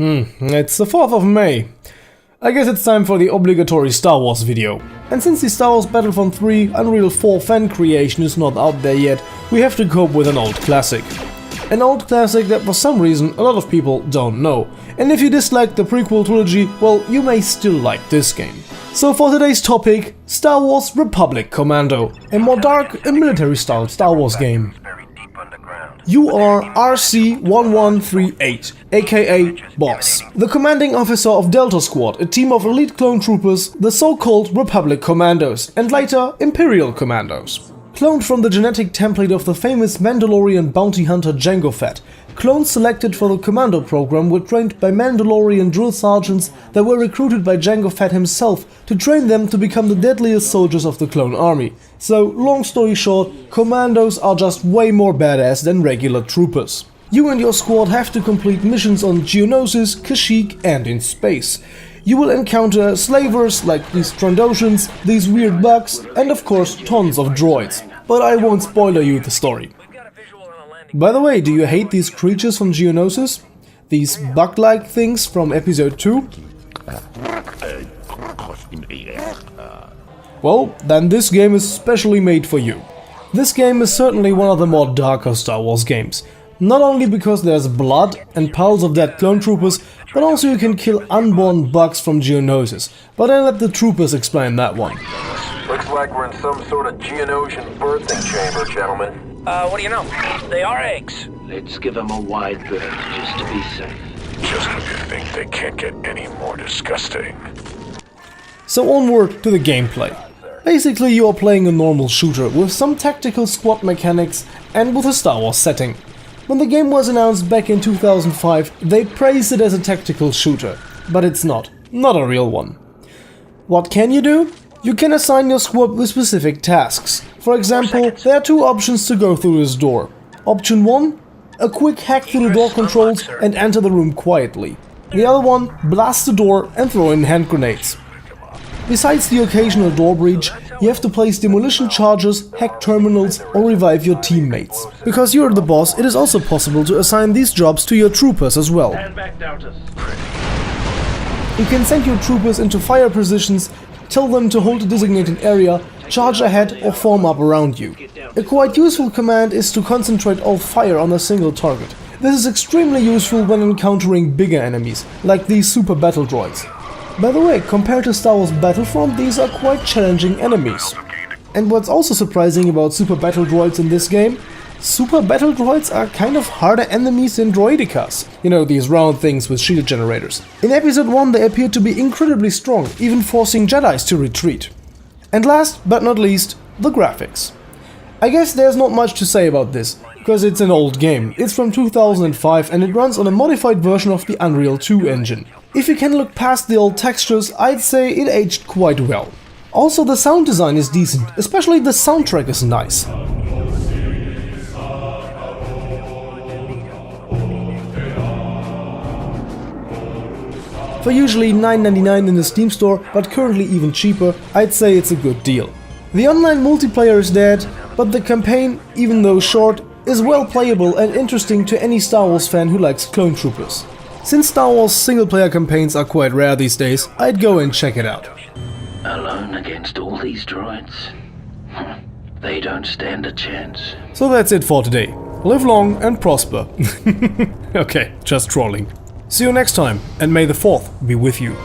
It's the 4th of May. I guess it's time for the obligatory Star Wars video. And since the Star Wars Battlefront 3 Unreal 4 fan creation is not out there yet, we have to cope with an old classic. An old classic that for some reason a lot of people don't know. And if you dislike the prequel trilogy, well, you may still like this game. So for today's topic, Star Wars Republic Commando, a more dark and military-style Star Wars game. You are RC-1138, aka Boss, the commanding officer of Delta Squad, a team of elite clone troopers, the so-called Republic Commandos, and later Imperial Commandos. Cloned from the genetic template of the famous Mandalorian bounty hunter Jango Fett, clones selected for the Commando program were trained by Mandalorian drill sergeants that were recruited by Jango Fett himself to train them to become the deadliest soldiers of the clone army. So, long story short, Commandos are just way more badass than regular troopers. You and your squad have to complete missions on Geonosis, Kashyyyk and in space. You will encounter slavers like these Trandoshans, these weird bugs, and of course tons of droids. But I won't spoiler you the story. By the way, do you hate these creatures from Geonosis? These bug-like things from episode 2? Well, then this game is specially made for you. This game is certainly one of the more darker Star Wars games. Not only because there's blood and piles of dead clone troopers, but also you can kill unborn bugs from Geonosis. But I'll let the troopers explain that one. Looks like we're in some sort of Geonosian birthing chamber, gentlemen. What do you know? They are eggs. Let's give them a wide berth, just to be safe. Just when you think they can't get any more disgusting. So onward to the gameplay. Basically you are playing a normal shooter with some tactical squad mechanics and with a Star Wars setting. When the game was announced back in 2005, they praised it as a tactical shooter, but it's not a real one. What can you do? You can assign your squad with specific tasks. For example, there are two options to go through this door. Option 1, a quick hack through the door controls and enter the room quietly. The other one, blast the door and throw in hand grenades. Besides the occasional door breach, you have to place demolition charges, hack terminals or revive your teammates. Because you're the boss, it is also possible to assign these jobs to your troopers as well. You can send your troopers into fire positions, tell them to hold a designated area, charge ahead or form up around you. A quite useful command is to concentrate all fire on a single target. This is extremely useful when encountering bigger enemies, like these super battle droids. By the way, compared to Star Wars Battlefront, these are quite challenging enemies. And what's also surprising about super battle droids in this game, super battle droids are kind of harder enemies than droidicas. You know, these round things with shield generators. In episode 1 they appeared to be incredibly strong, even forcing Jedis to retreat. And last but not least, the graphics. I guess there's not much to say about this, because it's an old game. It's from 2005 and it runs on a modified version of the Unreal 2 engine. If you can look past the old textures, I'd say it aged quite well. Also the sound design is decent, especially the soundtrack is nice. For usually $9.99 in the Steam store, but currently even cheaper, I'd say it's a good deal. The online multiplayer is dead, but the campaign, even though short, is well playable and interesting to any Star Wars fan who likes clone troopers. Since Star Wars single-player campaigns are quite rare these days, I'd go and check it out. Alone against all these droids? They don't stand a chance. So that's it for today. Live long and prosper. Okay, just trolling. See you next time, and may the 4th be with you.